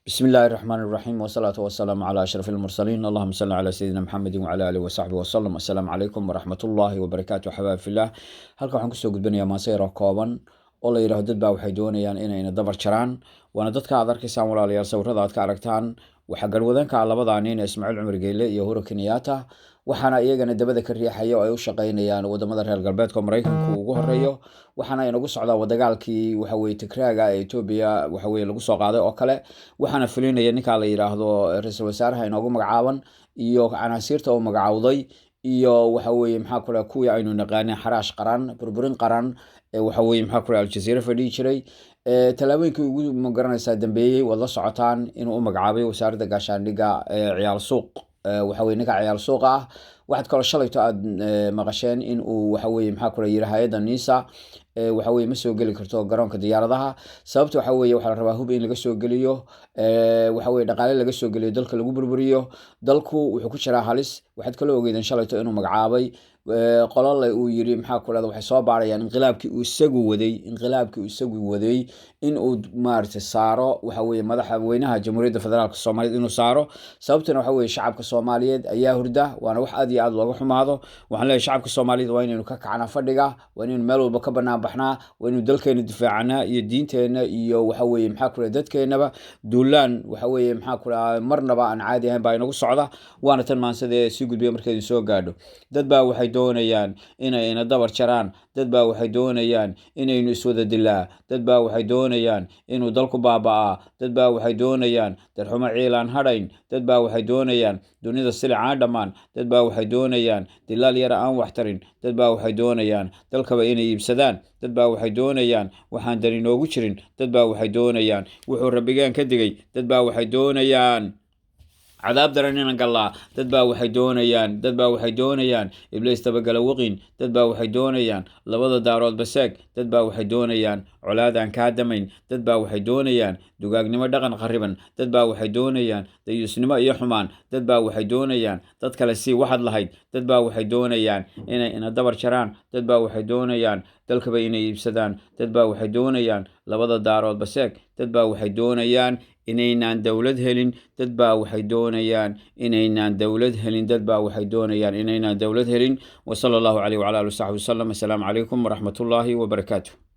بسم الله الرحمن الرحيم والصلاة والسلام على أشرف المرسلين. اللهم صل على سيدنا محمد وعلى آله وصحبه وسلم. السلام عليكم ورحمة الله وبركاته. حبايب في الله. halkan waxaan kusoo gudbinayaa maasayro kooban oo la yiraahdo dad baa waxay doonayaan inay dabar jaraan waana dadka aad arkaysaan walaalayaal sawirada aad ka aragtaan waxa galwadanka labada nin Ismaaciil Cumar Geyle iyo Uhuru Kenyatta waxaana iyagana dabada ka riixaya oo ay u shaqeynayaan wadamada reer galbeedka Mareykanka ugu horeeyo waxaana ay nagu socdaa wadagaalkii waxa weey Tigraaga ee Ethiopia waxa weey lagu soo qaaday oo kale waxaana filinaya ninka la yiraahdo ra'iisul wasaaraha inoogu magacaaban iyo canaasiirta oo magacaawday iyo waxa weey maxaa kale kuwii aynu naqaanay xaraash qaran burburin qaran waxa weey maxaa kale Al Jazeera fadhii jiray talaabooyinkii ugu magaranaysa dambeeyay wada socotaan inuu u magacaabay wasaaradda gaashaandhigga ciyaal suuq waxa weey ninka ciyaal suuq ah waxaad kala shalayto aad maqasheen in uu waxa weey maxaa kale yiraahdo hay'adda NISA waxa weey ma soo gali karto garoonka diyaaradaha sababta waxa weey waxa la rabaa hub in laga soo galiyo waxa weey dhaqaale laga soo galiyo dalka lagu burburiyo dalku wuxuu ku jiraa halis waxaad kala ogeedeen shalayto inuu magacaabay qolal uu yiri maxaa kale waxay soo baarayaan inqilaabkii uu isagu waday in uu maartay saaro waxa weey madaxweynaha Jamhuuriyadda Federaalka Soomaaliyeed inuu saaro sababtuna waxa weey shacabka Soomaaliyeed ayaa hurda waana wax aad iyo aad looga xumaado waxaan leeyahay shacabka Soomaaliyeed waa inaynu ka kacna fadhiga waa inaynu meel walba ka banaan baxnaa waa inaynu dalkeena difaacana iyo diinteena iyo waxa weey maxaa kale dadkeenaba duulaan waxa weey maxaa kale marnaba aan caadi ahayn baa inagu socda waana tan maansade si gudbiyo markay soo gaadho dad baa waxay doonayaan inay dabar jaraan dad baa waxay doonayaan inaynu iswada dilaa dad baa waxay doonayaan inuu dalku baabaa dad baa waxay doonayaan darxumo ciilan hadhayn dad baa waxay doonayaan dunida silcaan dhamaan dad baa waxay doonayaan dilaal yar aan wax tarin dad baa waxay doonayaan dalkaba inay iibsadaan dad baa waxay doonayaan waxaan dan inoogu jirin dad baa waxay doonayaan wuxuu rabbigaan ka digay dad baa waxay doonayaan cadaab daran in galaa dad baa waxay doonayaan ibliis tabagala waqin dad baa waxay doonayaan labada daarood baseeg dad baa waxay doonayaan colaadaan ka damayn dad baa waxay doonayaan dugaagnimo dhaqan qariban dad baa waxay doonayaan dayusnimo iyo xumaan dad baa waxay doonayaan dad kale si waxad lahayd dad baa waxay doonayaan inay dabar jaraan dad baa waxay doonayaan dalkaba inay iibsadaan dad baa waxay doonayaan labada daarood baseeg dad baa waxay doonayaan inaynaan dawlad helin dad baa waxay doonayaan inaynaan dawlad helin dad baa waxay doonayaan inaynaan dawlad helin wa sallallahu alayhi wa ala alihi wa sahbihi sallam. Assalamu alaykum wa rahmatullahi wa barakatuh.